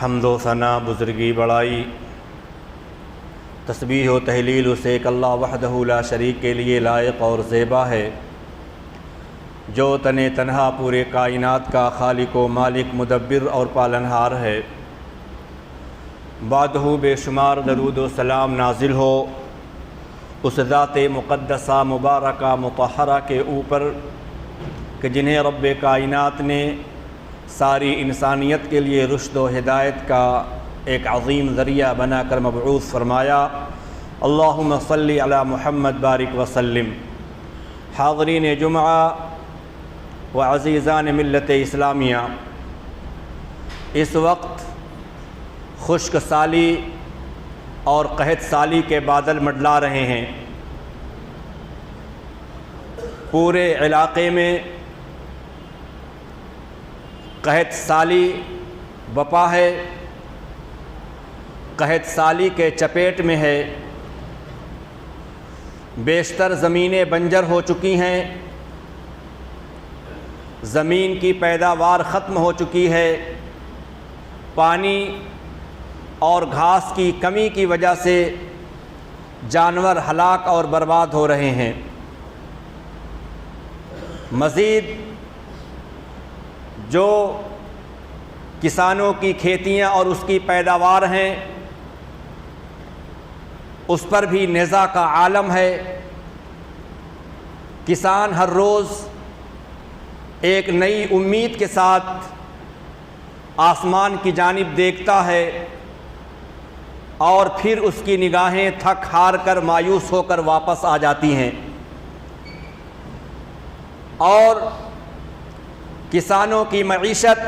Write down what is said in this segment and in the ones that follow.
حمد و ثنا بزرگی بڑائی تسبیح و تہلیل اسے ایک اللہ وحدہ لا شریک کے لیے لائق اور زیبا ہے، جو تن تنہا پورے کائنات کا خالق و مالک مدبر اور پالنہار ہے۔ بعدہ بے شمار درود و سلام نازل ہو اس ذات مقدسہ مبارکہ مطہرہ کے اوپر کہ جنہیں رب کائنات نے ساری انسانیت کے لیے رشد و ہدایت کا ایک عظیم ذریعہ بنا کر مبعوث فرمایا۔ اللہم صلی علی محمد بارک وسلم۔ حاضرین جمعہ و عزیزان ملت اسلامیہ، اس وقت خشک سالی اور قحط سالی کے بادل منڈلا رہے ہیں۔ پورے علاقے میں قحط سالی بپا ہے، قحط سالی کے چپیٹ میں ہے۔ بیشتر زمینیں بنجر ہو چکی ہیں، زمین کی پیداوار ختم ہو چکی ہے، پانی اور گھاس کی کمی کی وجہ سے جانور ہلاک اور برباد ہو رہے ہیں۔ مزید جو کسانوں کی کھیتیاں اور اس کی پیداوار ہیں، اس پر بھی نزاع کا عالم ہے۔ کسان ہر روز ایک نئی امید کے ساتھ آسمان کی جانب دیکھتا ہے اور پھر اس کی نگاہیں تھک ہار کر مایوس ہو کر واپس آ جاتی ہیں، اور کسانوں کی معیشت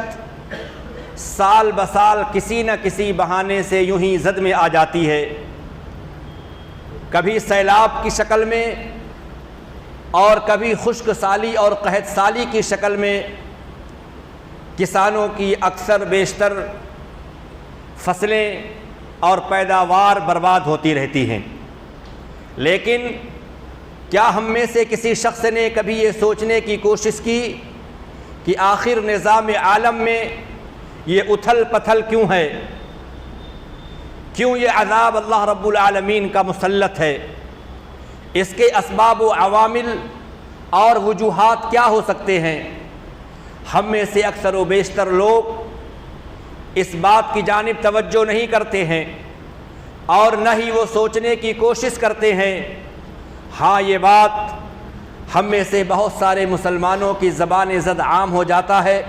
سال بسال کسی نہ کسی بہانے سے یوں ہی زد میں آ جاتی ہے، کبھی سیلاب کی شکل میں اور کبھی خشک سالی اور قحط سالی کی شکل میں۔ کسانوں کی اکثر بیشتر فصلیں اور پیداوار برباد ہوتی رہتی ہیں، لیکن کیا ہم میں سے کسی شخص نے کبھی یہ سوچنے کی کوشش کی کہ آخر نظام عالم میں یہ اتھل پتھل کیوں ہے؟ کیوں یہ عذاب اللہ رب العالمین کا مسلط ہے؟ اس کے اسباب و عوامل اور وجوہات کیا ہو سکتے ہیں؟ ہم میں سے اکثر و بیشتر لوگ اس بات کی جانب توجہ نہیں کرتے ہیں اور نہ ہی وہ سوچنے کی کوشش کرتے ہیں۔ ہاں، یہ بات ہم میں سے بہت سارے مسلمانوں کی زبان زد عام ہو جاتا ہے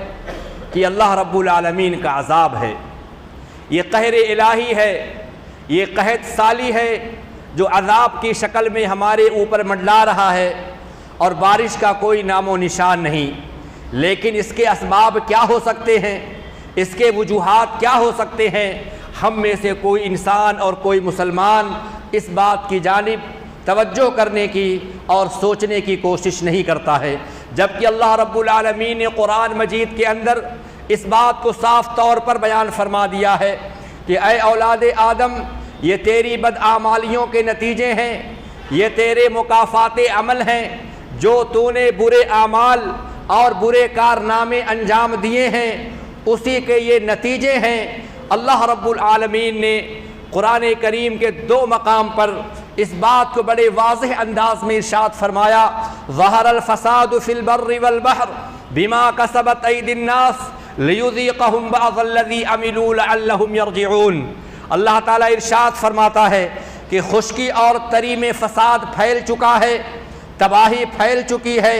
کہ اللہ رب العالمین کا عذاب ہے، یہ قہر الہی ہے، یہ قحط سالی ہے جو عذاب کی شکل میں ہمارے اوپر منڈلا رہا ہے اور بارش کا کوئی نام و نشان نہیں۔ لیکن اس کے اسباب کیا ہو سکتے ہیں؟ اس کے وجوہات کیا ہو سکتے ہیں؟ ہم میں سے کوئی انسان اور کوئی مسلمان اس بات کی جانب توجہ کرنے کی اور سوچنے کی کوشش نہیں کرتا ہے، جبکہ اللہ رب العالمین نے قرآن مجید کے اندر اس بات کو صاف طور پر بیان فرما دیا ہے کہ اے اولاد آدم، یہ تیری بدعمالیوں کے نتیجے ہیں، یہ تیرے مکافات عمل ہیں، جو تو نے برے اعمال اور برے کارنامے انجام دیے ہیں، اسی کے یہ نتیجے ہیں۔ اللہ رب العالمین نے قرآن کریم کے 2 مقام پر اس بات کو بڑے واضح انداز میں ارشاد فرمایا، ظہر الفساد فی البر والبحر بما کسبت ایدی الناس لیذیقہم بعض الذی عملوا لعلہم یرجعون۔ اللہ تعالیٰ ارشاد فرماتا ہے کہ خشکی اور تری میں فساد پھیل چکا ہے، تباہی پھیل چکی ہے،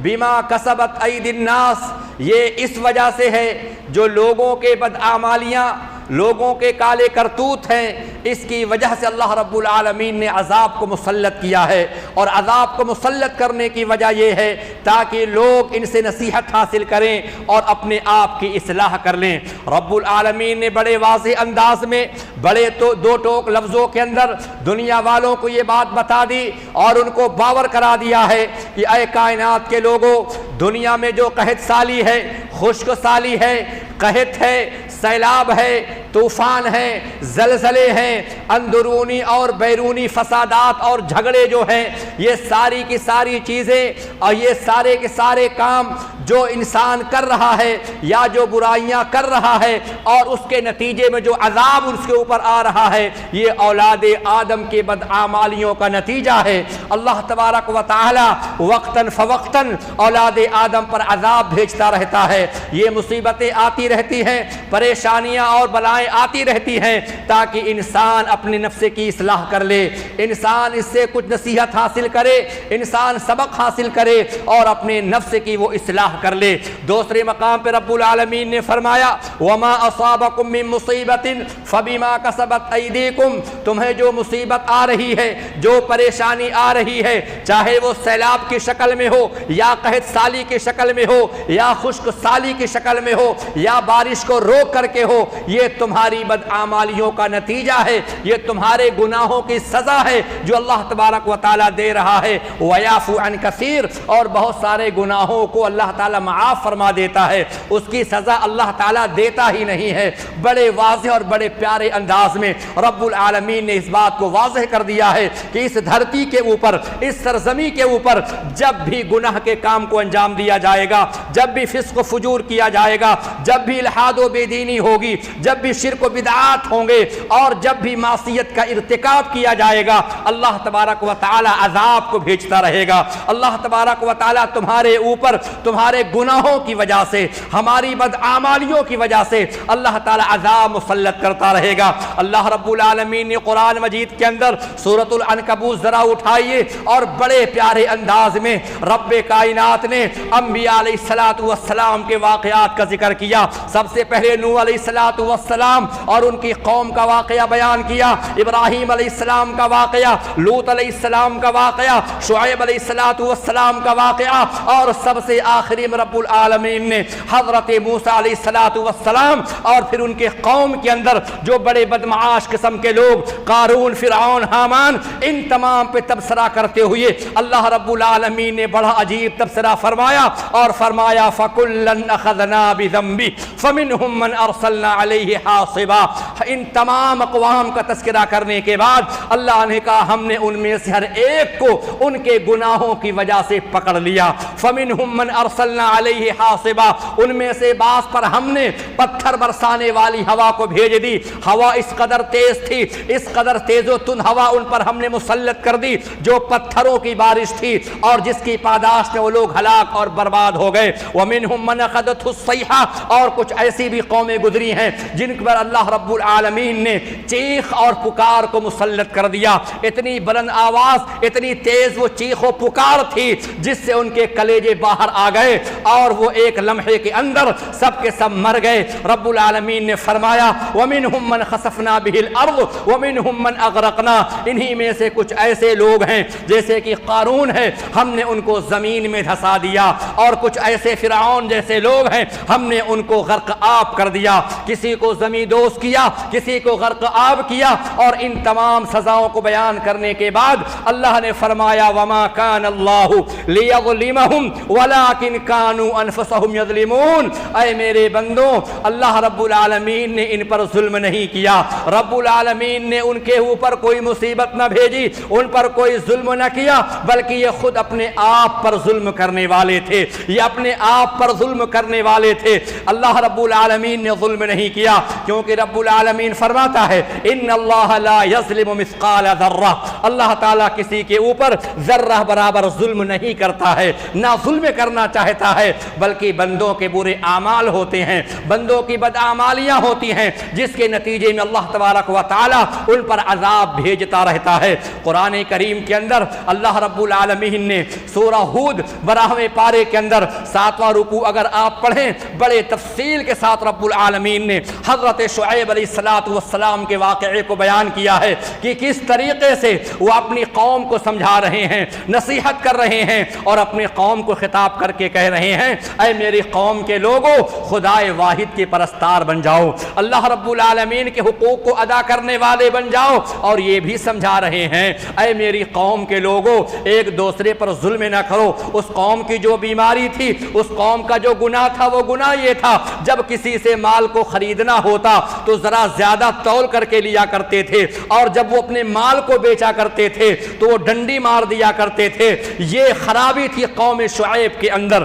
بما کسبت ایدی الناس، یہ اس وجہ سے ہے جو لوگوں کے بدعمالیاں، لوگوں کے کالے کرتوت ہیں، اس کی وجہ سے اللہ رب العالمین نے عذاب کو مسلط کیا ہے، اور عذاب کو مسلط کرنے کی وجہ یہ ہے تاکہ لوگ ان سے نصیحت حاصل کریں اور اپنے آپ کی اصلاح کر لیں۔ رب العالمین نے بڑے واضح انداز میں بڑے 2 ٹوک لفظوں کے اندر دنیا والوں کو یہ بات بتا دی اور ان کو باور کرا دیا ہے کہ اے کائنات کے لوگوں، دنیا میں جو قحط سالی ہے، خشک سالی ہے، قحط ہے، سیلاب ہے، طوفان ہیں، زلزلے ہیں، اندرونی اور بیرونی فسادات اور جھگڑے جو ہیں، یہ ساری کی ساری چیزیں اور یہ سارے کے سارے کام جو انسان کر رہا ہے یا جو برائیاں کر رہا ہے اور اس کے نتیجے میں جو عذاب اس کے اوپر آ رہا ہے، یہ اولاد آدم کے بدعمالیوں کا نتیجہ ہے۔ اللہ تبارک و تعالی وقتاً فوقتاً اولاد آدم پر عذاب بھیجتا رہتا ہے۔ یہ مصیبتیں آتی رہتی ہیں، پریشانیاں اور بلائیں آتی رہتی ہیں تاکہ انسان اپنے نفس کی اصلاح کر لے، انسان اس سے کچھ نصیحت حاصل کرے، انسان سبق حاصل کرے اور اپنے نفس کی وہ اصلاح کر لے۔ دوسرے مقام پہ رب العالمین نے فرمایا وَمَا أَصَابَكُم مِّن مُّصِيبَةٍ فَبِمَا كَسَبَتْ أَيْدِيكُمْ، تمہیں جو مصیبت آ رہی ہے، جو پریشانی آ رہی ہے، چاہے وہ سیلاب کی شکل میں ہو یا قحط سالی کی شکل میں ہو یا خشک سالی کی شکل میں ہو یا بارش کو روک کر کے ہو، یہ تمہاری بدعمالیوں کا نتیجہ ہے، یہ تمہارے گناہوں کی سزا ہے جو اللہ تبارک و تعالیٰ دے رہا ہے۔ وَيَعْفُو عَنْ كَثِيرٍ، اور بہت سارے گناہوں کو اللہ تعالیٰ معاف فرما دیتا ہے، اس کی سزا اللہ تعالیٰ دیتا ہی نہیں ہے۔ بڑے واضح اور بڑے پیارے انداز میں رب العالمین نے اس بات کو واضح کر دیا ہے کہ اس دھرتی کے اوپر، اس سرزمین کے اوپر جب بھی گناہ کے کام کو انجام دیا جائے گا، جب بھی فسق و فجور کیا جائے گا، جب بھی الحاد و بے دینی ہوگی، جب بھی شرک و بدعات ہوں گے اور جب بھی معصیت کا ارتکاب کیا جائے گا، اللہ تبارک و تعالی عذاب کو بھیجتا رہے گا۔ اللہ تبارک و تعالی تمہارے اوپر تمہارے گناہوں کی وجہ سے، ہماری بدعمالیوں کی وجہ سے اللہ تعالی عذاب مسلط کرتا رہے گا۔ اللہ رب العالمین نے قرآن مجید کے اندر سورۃ العنکبوت ذرا اٹھائیے اور بڑے پیارے انداز میں رب کائنات نے انبیاء علیہ السلام کے واقعات کا ذکر کیا۔ سب سے پہلے نوح علیہ السلام اور ان کی قوم کا واقعہ بیان کیا، ابراہیم علیہ السلام کا واقعہ، لوط علیہ السلام کا واقعہ، شعیب علیہ السلام کا واقعہ، اور سب سے آخری میں رب العالمین نے حضرت موسیٰ علیہ السلام اور پھر ان کے قوم کے اندر جو بڑے بدمعاش قسم کے لوگ قارون، فرعون، حامان، ان تمام پہ تبصرہ کرتے ہوئے اللہ رب العالمین نے بڑا عجیب تبصرہ فرمایا اور فرمایا فَكُلًّا أَخَذْنَا بِذَنبِهِ فَمِنْهُمْ مَنْ أَرْسَلْنَا عَلَيْهِ حَاصِبًا۔ ان تمام اقوام کا تذکرہ کرنے کے بعد اللہ نے کہا ہم نے ان میں سے ہر ایک کو ان کے گناہوں کی وجہ سے پکڑ لیا۔ فَمِنْهُمْ مَنْ أَرْسَلْنَا عَلَيْهِ حَاصِبًا، ان میں سے بعض پر ہم نے پتھر برسانے والی ہوا کو بھیج دی۔ ہوا اس قدر تیز تھی، اس قدر تیز و تند ہوا ان پر ہم نے مسلط کر دی جو پتھروں کی بارش تھی اور جس کی پاداش میں وہ لوگ ہلاک اور برباد ہو گئے۔ وَمِنْهُمْ مَنْ أَخَذَتْهُ الصَّيْحَةُ، اور کچھ ایسی بھی قومیں گزری ہیں جن پر اللہ رب العالمین نے چیخ اور پکار کو مسلط کر دیا۔ اتنی بلند آواز، اتنی تیز وہ چیخ و پکار تھی جس سے ان کے کلیجے باہر آ گئے اور وہ ایک لمحے کے اندر سب کے سب مر گئے۔ رب العالمین نے فرمایا وَمِنْهُمْ مَنْ خَسَفْنَا بِهِ الْأَرْضُ وَمِنْهُمْ مَنْ أَغْرَقْنَا، انہی میں سے کچھ ایسے لوگ ہیں جیسے کہ قارون ہے، ہم نے ان کو زمین میں دھسا دیا، اور کچھ ایسے فرعون جیسے لوگ ہیں ہم نے ان کو غرق آب کر دیا، کسی کو زمین دوز کیا، کسی کو غرق آب کیا۔ اور ان تمام سزاؤں کو بیان کرنے کے بعد اللہ نے فرمایا وَمَا كَانَ اللَّهُ لِيَظْلِمَهُمْ وَلَكِنْ كَانُوا أَنفُسَهُمْ يَظْلِمُونَ، اے میرے بندوں، اللہ رب العالمین نے ان پر ظلم نہیں کیا، رب العالمین نے ان کے اوپر کوئی مصیبت نہ بھیجی، ان پر کوئی ظلم نہ کیا، بلکہ یہ خود اپنے آپ پر ظلم کرنے والے تھے، یہ اپنے آپ پر ظلم کرنے والے تھے۔ اللہ رب العالمین نے ظلم نہیں کیا، کیونکہ رب العالمین فرماتا ہے ان اللہ لا یظلم مثقال ذرہ، اللہ تعالیٰ کسی کے اوپر ذرہ برابر ظلم نہیں کرتا ہے، نہ ظلم کرنا چاہتا ہے، بلکہ بندوں کے برے اعمال ہوتے ہیں، بندوں کی بدعمالیاں ہوتی ہیں جس کے نتیجے میں اللہ تبارک و تعالیٰ ان پر عذاب بھیجتا رہتا ہے۔ قرآن کریم کے اندر اللہ رب العالمین نے سورہ ہود 12ویں پارے کے اندر 7واں رکوع اگر آپ پڑھیں، بڑے تفصیل کے ساتھ رب العالمین نے حضرت شعیب علیہ السلام کے واقعے کو بیان کیا ہے کہ کس طریقے سے وہ اپنی قوم کو سمجھا رہے ہیں، نصیحت کر رہے ہیں اور اپنے قوم کو خطاب کر کے کہہ رہے ہیں اے میری قوم کے لوگوں، خدائے واحد کے پرستار بن جاؤ، اللہ رب العالمین کے حقوق کو ادا کرنے والے بن جاؤ، اور یہ بھی سمجھا رہے ہیں اے میری قوم کے لوگوں، ایک دوسرے پر ظلم نہ کرو۔ اس قوم کی جو بیماری تھی، اس قوم کا جو گناہ تھا، وہ گناہ یہ تھا جب کسی سے مال کو خریدنا ہوتا تو ذرا زیادہ تول کر کے لیا کرتے تھے، اور جب وہ اپنے مال کو بیچا کرتے تھے تو وہ ڈنڈی مار دیا کرتے تھے۔ یہ خرابی تھی قوم شعیب کے اندر،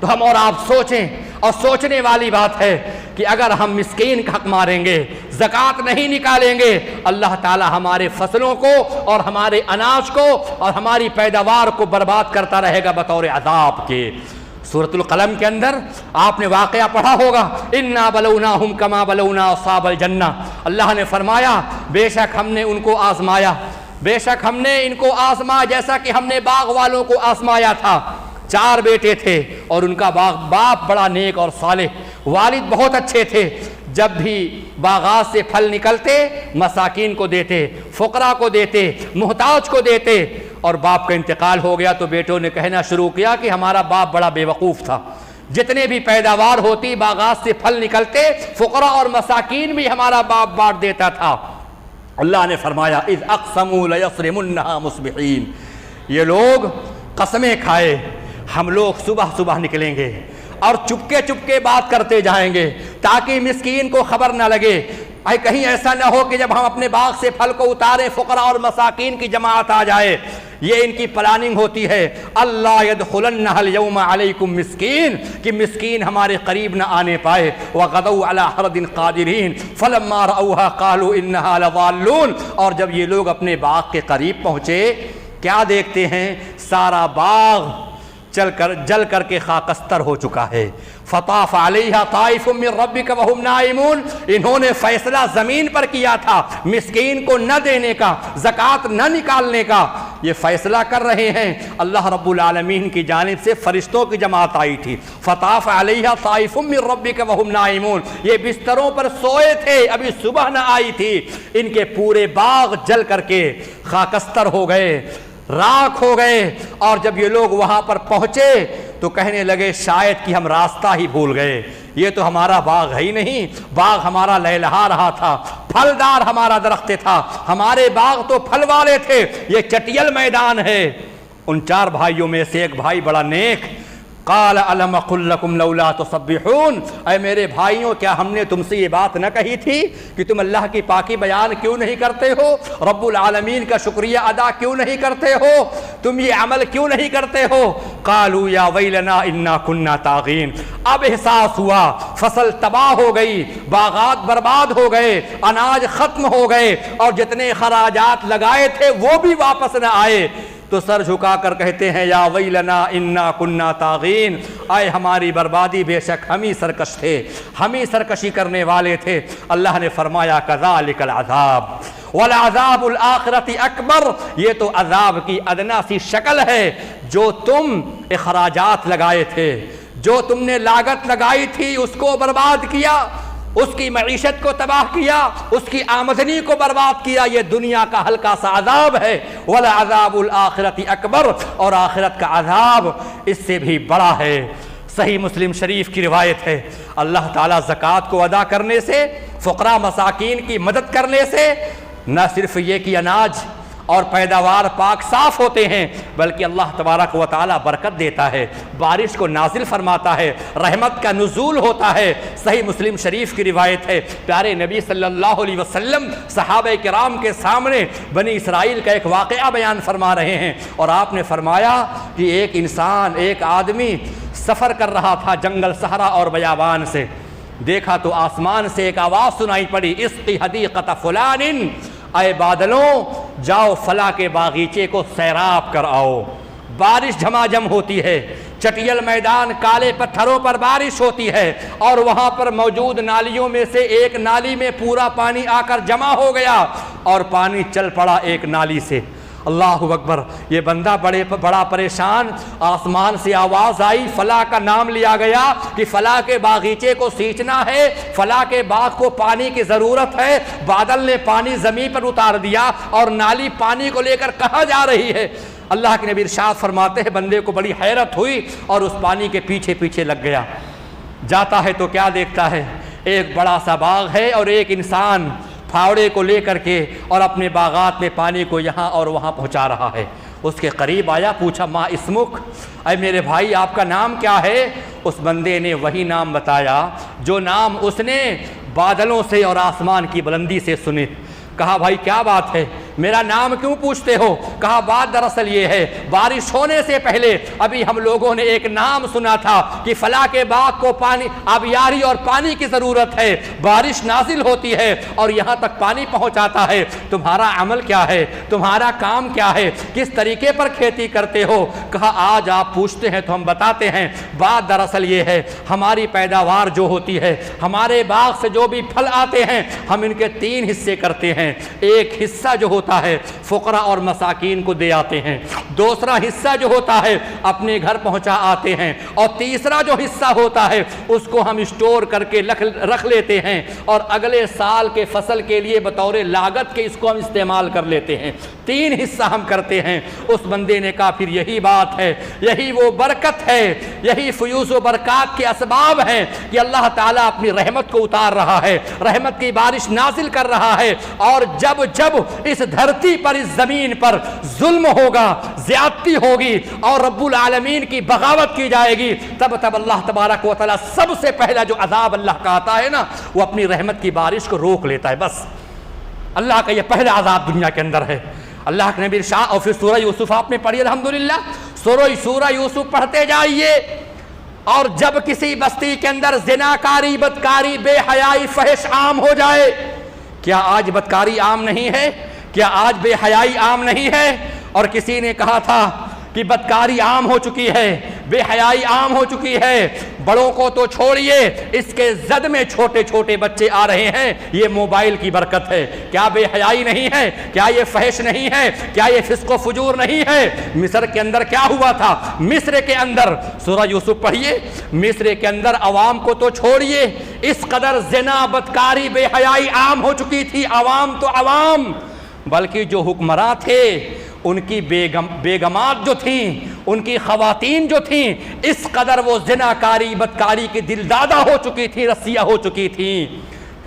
تو ہم اور آپ سوچیں، اور سوچنے والی بات ہے کہ اگر ہم مسکین کا حق ماریں گے، زکوٰۃ نہیں نکالیں گے، اللہ تعالی ہمارے فصلوں کو اور ہمارے اناج کو اور ہماری پیداوار کو برباد کرتا رہے گا بطور عذاب کے۔ سورۃ القلم کے اندر آپ نے واقعہ پڑھا ہوگا، انا بلوناہم کما بلونا اصحاب الجنہ، اللہ نے فرمایا بے شک ہم نے ان کو آزمایا، بے شک ہم نے ان کو آزمایا جیسا کہ ہم نے باغ والوں کو آزمایا تھا۔ 4 بیٹے تھے اور ان کا باپ بڑا نیک اور صالح، والد بہت اچھے تھے، جب بھی باغات سے پھل نکلتے مساکین کو دیتے، فقراء کو دیتے، محتاج کو دیتے، اور باپ کا انتقال ہو گیا تو بیٹوں نے کہنا شروع کیا کہ ہمارا باپ بڑا بے وقوف تھا، جتنے بھی پیداوار ہوتی باغات سے پھل نکلتے فقراء اور مساکین بھی ہمارا باپ بانٹ دیتا تھا۔ اللہ نے فرمایا اذ اقسموا لیصرمنها مصبحین، یہ لوگ قسمیں کھائے ہم لوگ صبح صبح نکلیں گے اور چپکے چپکے بات کرتے جائیں گے تاکہ مسکین کو خبر نہ لگے، کہیں ایسا نہ ہو کہ جب ہم اپنے باغ سے پھل کو اتارے فقراء اور مساکین کی جماعت آ جائے۔ یہ ان کی پلاننگ ہوتی ہے، اللہ يدخلنها اليوم علیکم مسکین، کہ مسکین ہمارے قریب نہ آنے پائے۔ وغدوا علی حرد قادرین فلما رأوها قالوا انها لضالون، اور جب یہ لوگ اپنے باغ کے قریب پہنچے کیا دیکھتے ہیں؟ سارا باغ جل کر کے خاکستر ہو چکا ہے۔ فطاف علیہا طائف من ربک وہم نائمون، انہوں نے فیصلہ زمین پر کیا تھا مسکین کو نہ دینے کا، زکوٰۃ نہ نکالنے کا، یہ فیصلہ کر رہے ہیں۔ اللہ رب العالمین کی جانب سے فرشتوں کی جماعت آئی تھی، فطاف علیہا طائف من ربک وہم نائمون، یہ بستروں پر سوئے تھے، ابھی صبح نہ آئی تھی، ان کے پورے باغ جل کر کے خاکستر ہو گئے، راکھ ہو گئے۔ اور جب یہ لوگ وہاں پر پہنچے تو کہنے لگے شاید کہ ہم راستہ ہی بھول گئے، یہ تو ہمارا باغ ہے ہی نہیں، باغ ہمارا لہلہا رہا تھا، پھلدار ہمارا درخت تھا، ہمارے باغ تو پھل والے تھے، یہ چٹیل میدان ہے۔ ان 4 بھائیوں میں سے ایک بھائی بڑا نیک، قال الم اقل لکم لولا تسبحون، اے میرے بھائیوں کیا ہم نے تم سے یہ بات نہ کہی تھی کہ تم اللہ کی پاکی بیان کیوں نہیں کرتے ہو، رب العالمین کا شکریہ ادا کیوں نہیں کرتے ہو، تم یہ عمل کیوں نہیں کرتے ہو؟ قالوا یا ویلنا انا کنا طاغین، اب احساس ہوا فصل تباہ ہو گئی، باغات برباد ہو گئے، اناج ختم ہو گئے، اور جتنے خراجات لگائے تھے وہ بھی واپس نہ آئے، تو سر جھکا کر کہتے ہیں یا ویلنا انا کنا طاغین، آئے ہماری بربادی، بے شک ہم ہی سرکش تھے، ہم ہی سرکشی کرنے والے تھے۔ اللہ نے فرمایا کذالک العذاب والعذاب الآخرۃ اکبر، یہ تو عذاب کی ادنا سی شکل ہے، جو تم اخراجات لگائے تھے، جو تم نے لاگت لگائی تھی اس کو برباد کیا، اس کی معیشت کو تباہ کیا، اس کی آمدنی کو برباد کیا، یہ دنیا کا ہلکا سا عذاب ہے۔ وَلَعَذَابُ الْآخِرَةِ اکبر، اور آخرت کا عذاب اس سے بھی بڑا ہے۔ صحیح مسلم شریف کی روایت ہے، اللہ تعالیٰ زکوٰۃ کو ادا کرنے سے، فقراء مساکین کی مدد کرنے سے، نہ صرف یہ کہ اناج اور پیداوار پاک صاف ہوتے ہیں، بلکہ اللہ تبارک و تعالیٰ برکت دیتا ہے، بارش کو نازل فرماتا ہے، رحمت کا نزول ہوتا ہے۔ صحیح مسلم شریف کی روایت ہے، پیارے نبی صلی اللہ علیہ وسلم صحابہ کرام کے سامنے بنی اسرائیل کا ایک واقعہ بیان فرما رہے ہیں، اور آپ نے فرمایا کہ ایک انسان، ایک آدمی سفر کر رہا تھا جنگل صحرا اور بیابان سے، دیکھا تو آسمان سے ایک آواز سنائی پڑی، اسقی حدیقۃ فلان، اے بادلوں جاؤ فلاں کے باغیچے کو سیراب کر آؤ۔ بارش جھماجھم ہوتی ہے، چٹیل میدان، کالے پتھروں پر بارش ہوتی ہے، اور وہاں پر موجود نالیوں میں سے ایک نالی میں پورا پانی آ کر جمع ہو گیا اور پانی چل پڑا ایک نالی سے۔ اللہ اکبر، یہ بندہ بڑا پریشان، آسمان سے آواز آئی، فلاں کا نام لیا گیا کہ فلاں کے باغیچے کو سینچنا ہے، فلاں کے باغ کو پانی کی ضرورت ہے، بادل نے پانی زمین پر اتار دیا اور نالی پانی کو لے کر کہاں جا رہی ہے؟ اللہ کے نبی ارشاد فرماتے ہیں بندے کو بڑی حیرت ہوئی اور اس پانی کے پیچھے پیچھے لگ گیا، جاتا ہے تو کیا دیکھتا ہے؟ ایک بڑا سا باغ ہے اور ایک انسان پھاوڑے کو لے کر کے اور اپنے باغات میں پانی کو یہاں اور وہاں پہنچا رہا ہے۔ اس کے قریب آیا، پوچھا ما اسمک، اے میرے بھائی آپ کا نام کیا ہے؟ اس بندے نے وہی نام بتایا جو نام اس نے بادلوں سے اور آسمان کی بلندی سے سنے۔ کہا بھائی کیا بات ہے؟ میرا نام کیوں پوچھتے ہو؟ کہا بات دراصل یہ ہے، بارش ہونے سے پہلے ابھی ہم لوگوں نے ایک نام سنا تھا کہ فلاں کے باغ کو پانی، آبیاری اور پانی کی ضرورت ہے، بارش نازل ہوتی ہے اور یہاں تک پانی پہنچاتا ہے، تمہارا عمل کیا ہے، تمہارا کام کیا ہے، کس طریقے پر کھیتی کرتے ہو؟ کہا آج آپ پوچھتے ہیں تو ہم بتاتے ہیں، بات دراصل یہ ہے ہماری پیداوار جو ہوتی ہے، ہمارے باغ سے جو بھی پھل آتے ہیں، ہم ان کے 3 حصے کرتے ہیں۔ ایک حصہ جو ہوتا ہے فقراء اور مساکین کو دے آتے ہیں، دوسرا حصہ جو ہوتا ہے اپنے گھر پہنچا آتے ہیں، اور تیسرا جو حصہ ہوتا ہے اس کو ہم اسٹور کر کے رکھ لیتے ہیں اور اگلے سال کے فصل کے لیے بطور لاگت کے اس کو ہم استعمال کر لیتے ہیں۔ 3 حصہ ہم کرتے ہیں۔ اس بندے نے کہا پھر یہی بات ہے، یہی وہ برکت ہے، یہی فیوز و برکات کے اسباب ہیں کہ اللہ تعالیٰ اپنی رحمت کو اتار رہا ہے، رحمت کی بارش نازل کر رہا ہے، اور جب اس دھرتی پر، اس زمین پر ظلم ہوگا، زیادتی ہوگی اور رب العالمین کی بغاوت کی جائے گی، تب اللہ تبارک و تعالیٰ سب سے پہلا جو عذاب اللہ کا آتا ہے نا، وہ اپنی رحمت کی بارش کو روک لیتا ہے۔ بس اللہ کا یہ پہلا عذاب دنیا کے اندر ہے۔ اللہ کے نبی ارشاد، اور پھر سورہ یوسف آپ نے پڑھی الحمدللہ، سورہ یوسف پڑھتے جائیے، اور جب کسی بستی کے اندر زناکاری، بدکاری، بے حیائی، فحش عام ہو جائے، کیا آج بدکاری عام نہیں ہے؟ کیا آج بے حیائی عام نہیں ہے؟ اور کسی نے کہا تھا کہ بدکاری عام ہو چکی ہے، بے حیائی عام ہو چکی ہے، بڑوں کو تو چھوڑیے، اس کے زد میں چھوٹے چھوٹے بچے آ رہے ہیں، یہ موبائل کی برکت ہے۔ کیا بے حیائی نہیں ہے؟ کیا یہ فحش نہیں ہے؟ کیا یہ فسق و فجور نہیں ہے؟ مصر کے اندر کیا ہوا تھا؟ مصر کے اندر سورہ یوسف پڑھیے، مصر کے اندر عوام کو تو چھوڑیے، اس قدر زنا، بدکاری، بے حیائی عام ہو چکی تھی، عوام تو عوام، بلکہ جو حکمراں تھے ان کی بیگمات جو تھیں، ان کی خواتین جو تھیں، اس قدر وہ زناکاری، بدکاری کی دل دادہ ہو چکی تھی، رسیہ ہو چکی تھیں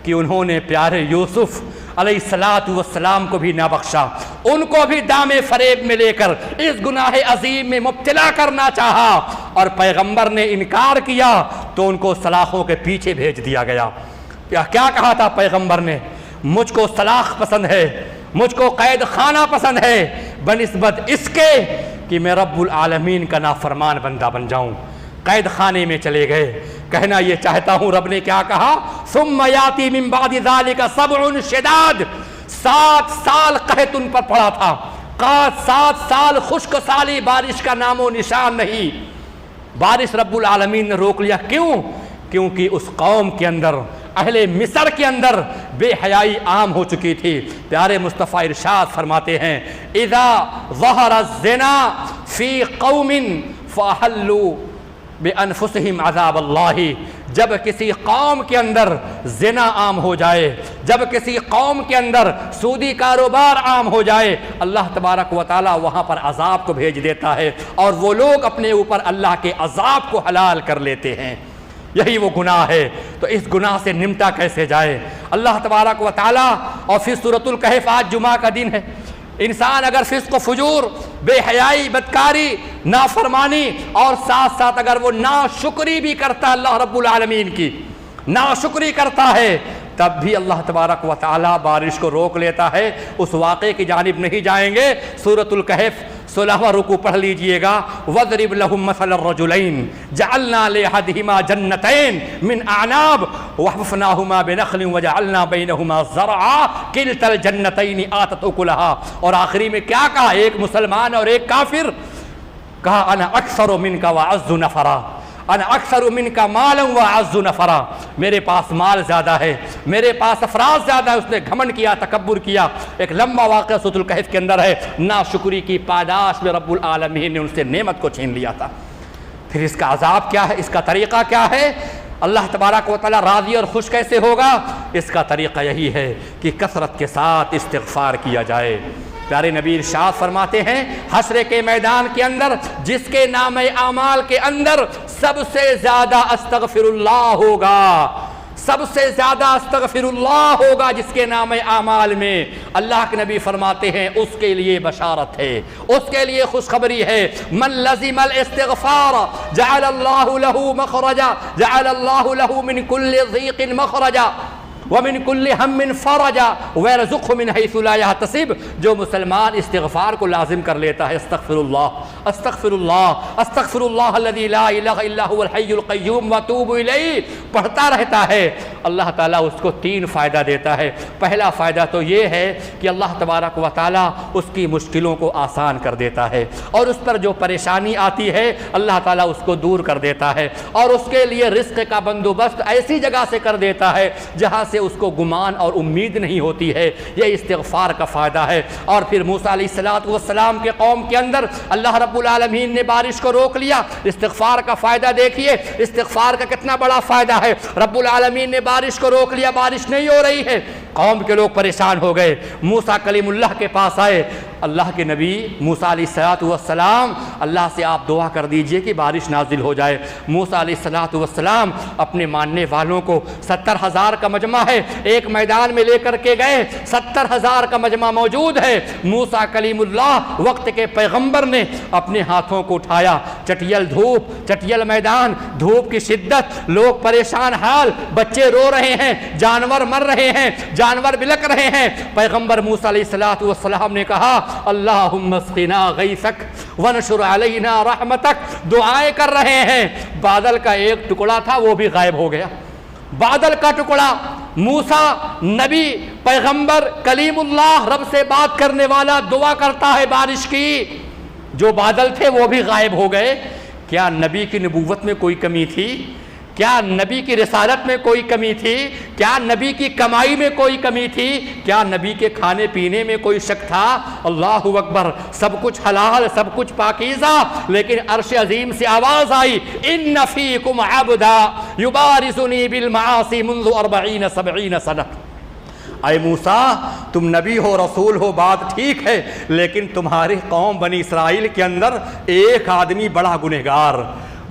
کہ انہوں نے پیارے یوسف علیہ السلام کو بھی نہ بخشا، ان کو بھی دام فریب میں لے کر اس گناہ عظیم میں مبتلا کرنا چاہا، اور پیغمبر نے انکار کیا تو ان کو سلاخوں کے پیچھے بھیج دیا گیا۔ کیا کہا تھا پیغمبر نے؟ مجھ کو سلاخ پسند ہے، مجھ کو قید خانہ پسند ہے، بنسبت اس کے کہ میں رب العالمین کا نافرمان بندہ بن جاؤں۔ قید خانے میں چلے گئے۔ کہنا یہ چاہتا ہوں، رب نے کیا کہا؟ ثم یاتی من بعد ذلک سبع شداد، 7 سال قحط ان پر پڑا تھا، 7 سال خشک سالی، بارش کا نام و نشان نہیں۔ بارش رب العالمین نے روک لیا، کیوں؟ کیونکہ اس قوم کے اندر، اہل مصر کے اندر بے حیائی عام ہو چکی تھی۔ پیارے مصطفیٰ ارشاد فرماتے ہیں، اذا ظہر الزنا فی قوم فاحلوا بانفسہم عذاب اللہ، جب کسی قوم کے اندر زنا عام ہو جائے، جب کسی قوم کے اندر سودی کاروبار عام ہو جائے، اللہ تبارک و تعالیٰ وہاں پر عذاب کو بھیج دیتا ہے، اور وہ لوگ اپنے اوپر اللہ کے عذاب کو حلال کر لیتے ہیں۔ یہی وہ گناہ ہے۔ تو اس گناہ سے نمٹا کیسے جائے؟ اللہ تبارک و تعالیٰ، اور پھر سورۃ الکہف، آج جمعہ کا دن ہے، انسان اگر فسق و فجور، بے حیائی، بدکاری، نافرمانی، اور ساتھ ساتھ اگر وہ ناشکری بھی کرتا ہے اللہ رب العالمین کی، ناشکری کرتا ہے، تب بھی اللہ تبارک و تعالیٰ بارش کو روک لیتا ہے۔ اس واقعے کی جانب نہیں جائیں گے۔ سورۃ الکہف 16واں رکوع پڑھ لیجئے گا۔ وَضْرِبْ لَهُمْ مَثَلَ الرَّجُلَيْنِ جَعَلْنَا لِأَحَدِهِمَا جَنَّتَيْنِ مِنْ أَعْنَابٍ وَحَفَفْنَاهُمَا بِنَخْلٍ وَجَعَلْنَا بَيْنَهُمَا زَرْعًا كِلْتَا الْجَنَّتَيْنِ آتَتْ أُكُلَهَا، اور آخری میں کیا کہا؟ ایک مسلمان اور ایک کافر، کہا انا اکثر منک وَأَعَزُّ نَفَرًا، انا اکثر منک مالا وَأَعَزُّ نَفَرًا، میرے پاس مال زیادہ ہے، میرے پاس افراد زیادہ ہے۔ اس نے گھمنڈ کیا، تکبر کیا۔ ایک لمبا واقعہ سورۃ الکہف کے اندر ہے، ناشکری کی پاداش میں رب العالمین نے ان سے نعمت کو چھین لیا تھا۔ پھر اس کا عذاب کیا ہے؟ اس کا طریقہ کیا ہے؟ اللہ تبارک و تعالیٰ راضی اور خوش کیسے ہوگا؟ اس کا طریقہ یہی ہے کہ کثرت کے ساتھ استغفار کیا جائے۔ پیارے نبی ارشاد فرماتے ہیں، حشر کے میدان کے اندر جس کے نام اعمال کے اندر سب سے زیادہ استغفر اللہ ہوگا، سب سے زیادہ استغفر اللہ ہوگا جس کے نام اعمال میں، اللہ کے نبی فرماتے ہیں اس کے لیے بشارت ہے، اس کے لیے خوشخبری ہے۔ من لزم الاستغفار جعل اللہ له مخرجا، جعل اللہ له من كل ضيق مخرجا، ومن کل ہم فرجا ویرزقہ من حیث لا یحتسب. جو مسلمان استغفار کو لازم کر لیتا ہے، استغفر اللہ استغفر اللہ استغفر اللہ الذی لا الہ الا هو الحی القیوم واتوب الیہ پڑھتا رہتا ہے، اللہ تعالیٰ اس کو 3 فائدہ دیتا ہے. پہلا فائدہ تو یہ ہے کہ اللہ تبارک و تعالیٰ اس کی مشکلوں کو آسان کر دیتا ہے، اور اس پر جو پریشانی آتی ہے اللہ تعالیٰ اس کو دور کر دیتا ہے، اور اس کے لیے رزق کا بندوبست ایسی جگہ سے کر دیتا ہے جہاں سے اس کو گمان اور امید نہیں ہوتی ہے. یہ استغفار کا فائدہ ہے. اور پھر موسیٰ علیہ السلام کے قوم کے اندر اللہ رب العالمین نے بارش کو روک لیا. استغفار کا فائدہ دیکھیے، استغفار کا کتنا بڑا فائدہ ہے. رب العالمین نے بارش کو روک لیا، بارش نہیں ہو رہی ہے، قوم کے لوگ پریشان ہو گئے. موسیٰ کلیم اللہ کے پاس آئے. اللہ کے نبی موسیٰ علیہ السلام، اللہ سے آپ دعا کر دیجئے کہ بارش نازل ہو جائے. موسیٰ علیہ السلام اپنے ماننے والوں کو 70,000 کا مجمع ہے، ایک میدان میں لے کر کے گئے. 70,000 کا مجمع موجود ہے. موسیٰ کلیم اللہ وقت کے پیغمبر نے اپنے ہاتھوں کو اٹھایا. چٹیل دھوپ، چٹیل میدان، دھوپ کی شدت، لوگ پریشان حال، بچے رو رہے ہیں، جانور مر رہے ہیں، جانور بلک رہے ہیں. پیغمبر موسیٰ علیہ السلام نے کہا اللہم اسقنا غیثک ونشر علینا رحمتک. دعائیں کر رہے ہیں. بادل کا ایک ٹکڑا تھا وہ بھی غائب ہو گیا. بادل کا ٹکڑا، موسیٰ نبی پیغمبر کلیم اللہ رب سے بات کرنے والا دعا کرتا ہے بارش کی، جو بادل تھے وہ بھی غائب ہو گئے. کیا نبی کی نبوت میں کوئی کمی تھی؟ کیا نبی کی رسالت میں کوئی کمی تھی؟ کیا نبی کی کمائی میں کوئی کمی تھی؟ کیا نبی کے کھانے پینے میں کوئی شک تھا؟ اللہ اکبر، سب کچھ حلال، سب کچھ پاکیزہ. لیکن عرش عظیم سے آواز آئی ان فیکم عبدا یبارزنی بالمعاصی منذ 40 سنہ. اے موسیٰ، تم نبی ہو، رسول ہو، بات ٹھیک ہے، لیکن تمہاری قوم بنی اسرائیل کے اندر ایک آدمی بڑا گنہگار،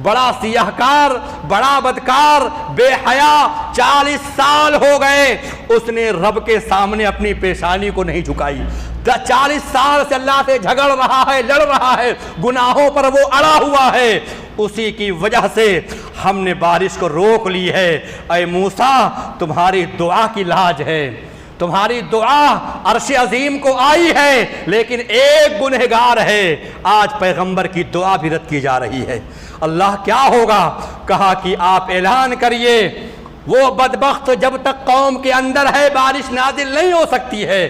بڑا سیاہ کار، بڑا بدکار، بے حیا، 40 سال ہو گئے اس نے رب کے سامنے اپنی پیشانی کو نہیں جھکائی. 40 سال سے اللہ سے جھگڑ رہا ہے، لڑ رہا ہے، گناہوں پر وہ اڑا ہوا ہے. اسی کی وجہ سے ہم نے بارش کو روک لی ہے. اے موسیٰ، تمہاری دعا کی لاج ہے، تمہاری دعا عرش عظیم کو آئی ہے، لیکن ایک گنہگار ہے. آج پیغمبر کی دعا بھی رد کی جا رہی ہے. اللہ کیا ہوگا؟ کہا کہ آپ اعلان کریے وہ بدبخت جب تک قوم کے اندر ہے بارش نازل نہیں ہو سکتی ہے.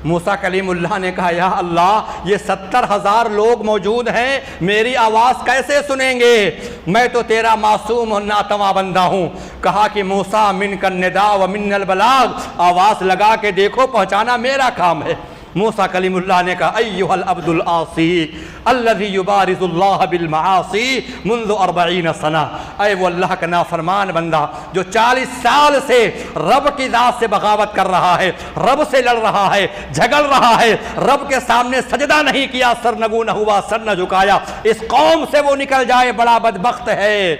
موسیٰ کلیم اللہ نے کہا یا اللہ، یہ 70,000 لوگ موجود ہیں، میری آواز کیسے سنیں گے؟ میں تو تیرا معصوم اور ناتواں بندہ ہوں. کہا کہ موسیٰ منک النداء ومن البلاغ، آواز لگا کے دیکھو، پہنچانا میرا کام ہے. موسیٰ کلیم اللہ نے کہا ایھا العبد العاصی الذی یبارز اللہ بالمعاصی منذ 40 سنہ. اے وہ اللہ کا نافرمان بندہ جو 40 سال سے رب کی ذات سے بغاوت کر رہا ہے، رب سے لڑ رہا ہے، جھگڑ رہا ہے، رب کے سامنے سجدہ نہیں کیا، سرنگو نہ ہوا، سر نہ جھکایا. اس قوم سے وہ نکل جائے، بڑا بدبخت ہے.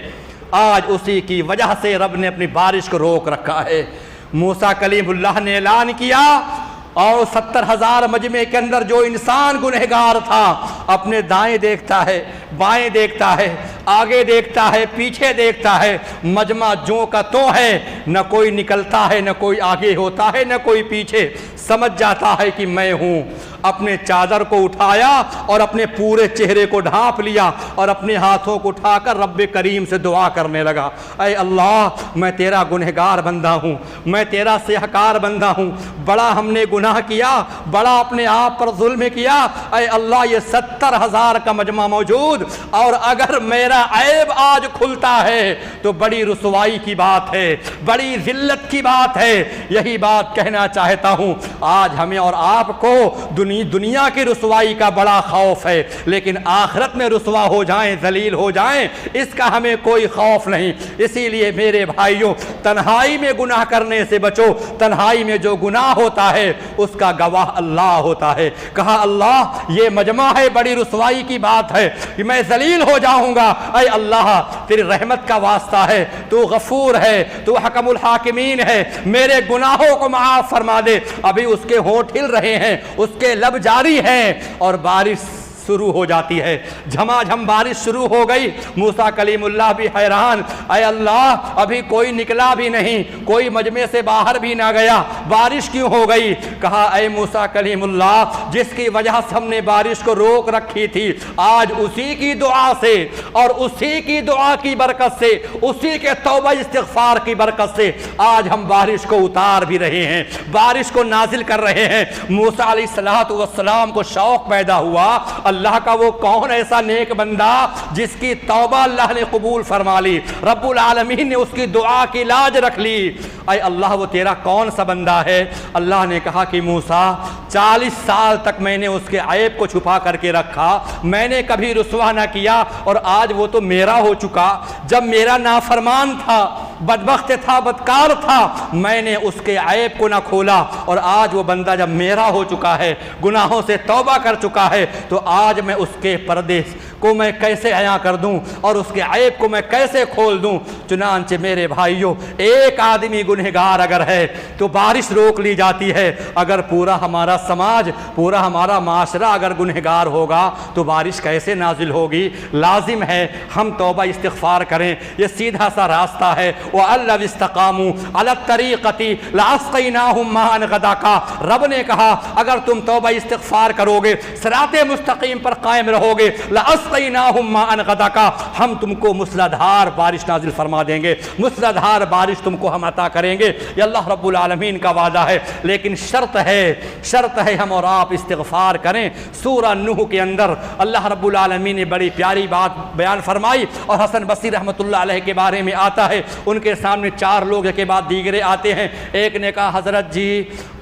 آج اسی کی وجہ سے رب نے اپنی بارش کو روک رکھا ہے. موسیٰ کلیم اللہ نے اعلان کیا، اور 70,000 مجمع کے اندر جو انسان گنہگار تھا، اپنے دائیں دیکھتا ہے، بائیں دیکھتا ہے، آگے دیکھتا ہے، پیچھے دیکھتا ہے، مجمع جو کا تو ہے، نہ کوئی نکلتا ہے، نہ کوئی آگے ہوتا ہے، نہ کوئی پیچھے. سمجھ جاتا ہے کہ میں ہوں. اپنے چادر کو اٹھایا اور اپنے پورے چہرے کو ڈھانپ لیا اور اپنے ہاتھوں کو اٹھا کر رب کریم سے دعا کرنے لگا. اے اللہ، میں تیرا گنہگار بندہ ہوں، میں تیرا سیاہکار بندہ ہوں. بڑا ہم نے گناہ کیا، بڑا اپنے آپ پر ظلم کیا. اے اللہ، یہ 70,000 کا مجمع موجود، اور اگر میرا عیب آج کھلتا ہے تو بڑی رسوائی کی بات ہے، بڑی ذلت کی بات ہے. یہی بات کہنا چاہتا ہوں. آج ہمیں اور آپ کو دنیا کی رسوائی کا بڑا خوف ہے، لیکن آخرت میں رسوا ہو جائیں، ذلیل ہو جائیں، اس کا ہمیں کوئی خوف نہیں. اسی لیے میرے بھائیوں، تنہائی میں گناہ کرنے سے بچو. تنہائی میں جو گناہ ہوتا ہے اس کا گواہ اللہ ہوتا ہے. کہا اللہ، یہ مجمع ہے، بڑی رسوائی کی بات ہے کہ میں ذلیل ہو جاؤں گا. اے اللہ، تیری رحمت کا واسطہ ہے، تو غفور ہے، تو حکم الحاکمین ہے، میرے گناہوں کو معاف فرما دے. ابھی اس کے ہونٹ ہل رہے ہیں، اس کے لب جاری ہیں، اور بارش شروع ہو جاتی ہے، جھما جھم بارش شروع ہو گئی۔ موسیٰ کلیم اللہ بھی حیران، اے اللہ ابھی کوئی نکلا بھی نہیں، کوئی مجمع سے باہر بھی نہ گیا، بارش کیوں ہو گئی؟ کہا اے موسیٰ کلیم اللہ، جس کی وجہ سے ہم نے بارش کو روک رکھی تھی، آج اسی کی دعا سے اور اسی کی دعا کی برکت سے، اسی کے توبہ استغفار کی برکت سے آج ہم بارش کو اتار بھی رہے ہیں، بارش کو نازل کر رہے ہیں۔ موسیٰ علیہ السلام کو شوق پیدا ہوا، اللہ کا وہ کون ایسا نیک بندہ جس کی توبہ اللہ نے قبول فرما لی، رب العالمین نے اس کی دعا کی لاج رکھ لی۔ اے اللہ وہ تیرا کون سا بندہ ہے؟ اللہ نے کہا کہ موسیٰ 40 سال تک میں نے اس کے عیب کو چھپا کر کے رکھا، میں نے کبھی رسوا نہ کیا، اور آج وہ تو میرا ہو چکا۔ جب میرا نافرمان تھا، بدبخت تھا، بدکار تھا، میں نے اس کے عیب کو نہ کھولا، اور آج وہ بندہ جب میرا ہو چکا ہے، گناہوں سے توبہ کر چکا ہے، تو آج میں اس کے پردے کو میں کیسے عیاں کر دوں اور اس کے عیب کو میں کیسے کھول دوں؟ چنانچہ میرے بھائیوں، ایک آدمی گنہگار اگر ہے تو بارش روک لی جاتی ہے، اگر پورا ہمارا سماج، پورا ہمارا معاشرہ اگر گنہگار ہوگا تو بارش کیسے نازل ہوگی؟ لازم ہے ہم توبہ استغفار کریں، یہ سیدھا سا راستہ ہے۔ وَأَلَّوْ اسْتَقَامُوا عَلَى الطَّرِيقَةِ لَأَسْقَيْنَاهُمْ مَاءً غَدَقًا۔ رب نے کہا اگر تم توبہ استغفار کرو گے، صراط مستقیم پر قائم رہو گے، لَأَسْقَيْنَاهُمْ مَاءً غَدَقًا، ہم تم کو مسلادھار بارش نازل فرما دیں گے، مسلادھار بارش تم کو ہم عطا کریں گے۔ یہ اللہ رب العالمین کا وعدہ ہے، لیکن شرط ہے ہم اور آپ استغفار کریں۔ سورہ نوح کے اندر اللہ رب العالمین نے بڑی پیاری بات بیان فرمائی، اور حسن بصری رحمۃ اللہ علیہ کے بارے میں آتا ہے، ان کے سامنے 4 لوگ کے بعد دیگرے آتے ہیں۔ ایک نے کہا حضرت جی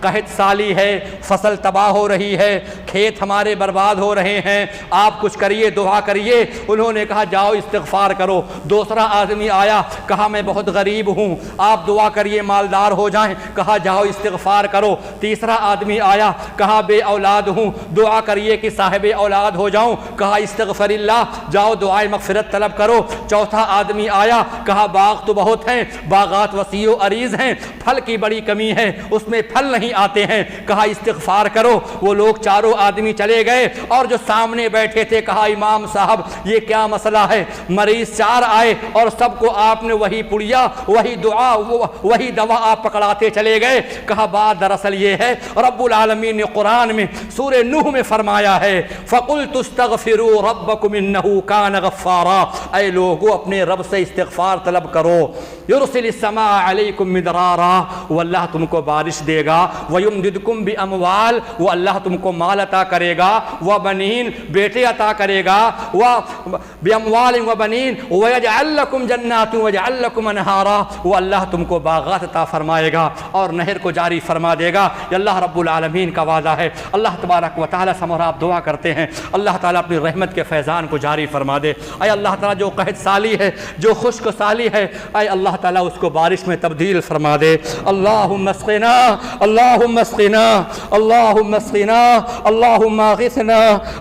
قحط سالی ہے، فصل تباہ ہو رہی ہے، کھیت ہمارے برباد ہو رہے ہیں، آپ کچھ کریے، دعا کریے۔ انہوں نے کہا جاؤ استغفار کرو۔ دوسرا آدمی آیا، کہا میں بہت غریب ہوں، آپ دعا کریے مالدار ہو جائیں، کہا جاؤ استغفار کرو۔ تیسرا آدمی آیا، کہا بے اولاد ہوں، دعا کریے کہ صاحب اولاد ہو جاؤں، کہا استغفر اللہ، جاؤ دعائے مغفرت طلب کرو۔ چوتھا آدمی آیا، کہا باغ تو بہت ہیں، باغات وسیع و عریض ہیں، پھل کی بڑی کمی ہے، اس میں پھل نہیں آتے ہیں، کہا استغفار کرو۔ وہ لوگ 4 آدمی چلے گئے، اور جو سامنے بیٹھے تھے کہا امام صاحب یہ کیا مسئلہ ہے؟ مریض 4 آئے اور سب کو آپ نے وہی پڑیا، وہی دعا، وہی دوا آپ پکڑاتے چلے گئے۔ کہا بات دراصل یہ ہے، رب العالمین نے قرآن میں سورہ نوح میں فرمایا ہے فَقُلْتُ اسْتَغْفِرُوا رَبَّكُمْ إِنَّهُ كَانَ غَفَّارًا، اے لوگو اپنے رب سے استغفار طلب کرو۔ يُرْسِلِ السَّمَاءَ عَلَيْكُمْ مِدْرَارًا، وہ اللہ تم کو بارش دے گا، وَيُمْدِدْكُمْ بِأَمْوَالٍ، وہ اللہ تم کو مال عطا کرے گا، وَبَنِينَ، بیٹے عطا کرے گا، بِأَمْوَالٍ وَبَنِينَ، وَيَجْعَلْ لَكُمْ جَنَّاتٍ وَيَجْعَلْ لَكُمْ أَنْهَارًا، وہ اللہ تم کو باغات عطا فرمائے گا اور نہر کو جاری فرما دے گا۔ یہ اللہ رب العالمین کا وعدہ ہے۔ اللہ تبارک و تعالیٰ سے ہم اور آپ دعا کرتے ہیں اللہ تعالیٰ اپنی رحمت کے فیضان کو جاری فرما دے۔ اے اللہ تعالیٰ جو قحط سالی ہے، جو خشک سالی ہے، اے اللہ تعالیٰ اس کو بارش میں تبدیل فرما دے۔ اللہم اسقنا، اللہم اسقنا، اللہم اسقنا، اللہم اغثنا،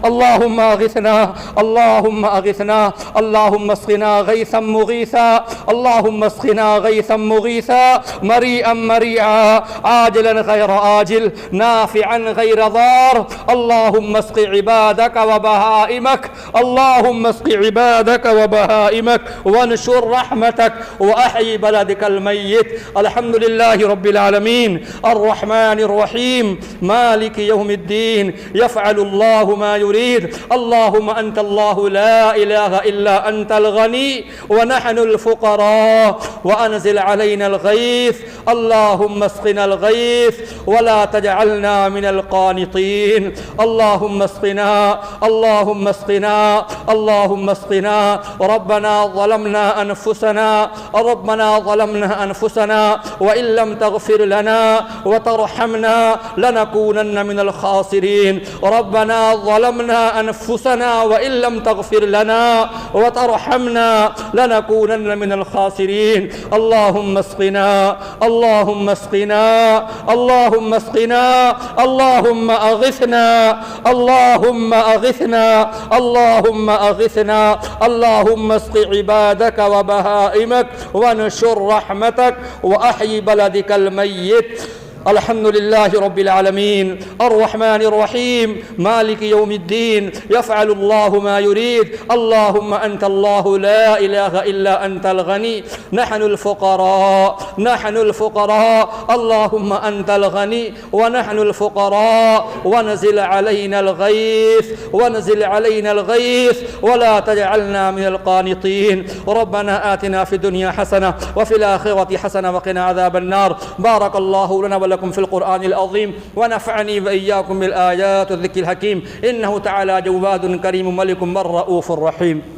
اللہم اغثنا، اللہم اغثنا، اللہم اسقنا غیثا مغیثا، اللہم اسقنا غیثا مغیثا، مریئا مریعا، عاجلا غیر آجل، نافعا غیر ضار، اللہم اسق عبادک وبہائمک، اللہم اسق عبادک وبہائمک، وانشر رحمتک، واحی بلدک المیت۔ الحمد للہ رب العالمین الرحمن الرحیم مالک یوم الدین، یفعل اللہ ما یرید، اللہم انت اللہ لا الہ الا انت الغنی ونحن الفقراء، وانزل علینا الغیث، اللہم اسقنا الغیث ولا تجعلنا من القانطین، اللہم اسقنا، اللہم اسقنا، اللہم اسقنا۔ ربنا ظلمنا انفسنا، ربنا ظلمنا انفسنا وان لم تغفر لنا وترحمنا لنكونن من الخاسرين، ربنا ظلمنا انفسنا وان لم تغفر لنا وترحمنا لنكونن من الخاسرين، اللهم اسقنا، اللهم اسقنا، اللهم اسقنا، اللهم اغثنا، اللهم اغثنا، اللهم اغثنا، اللهم اسق عبادك وبهائمك وانشر رحمتك واحيي بلدك الميت۔ الحمد لله رب العالمين الرحمن الرحيم مالك يوم الدين يفعل الله ما يريد اللهم أنت الله لا إله إلا أنت الغني نحن الفقراء اللهم أنت الغني ونحن الفقراء ونزل علينا الغيث ولا تجعلنا من القانطين ربنا آتنا في الدنيا حسنة وفي الآخرة حسنة وقنا عذاب النار بارك الله لنا ولكم في القرآن العظيم ونفعني وإياكم بالآيات والذكر الحكيم إنه تعالى جواد كريم ملك رؤوف رحيم.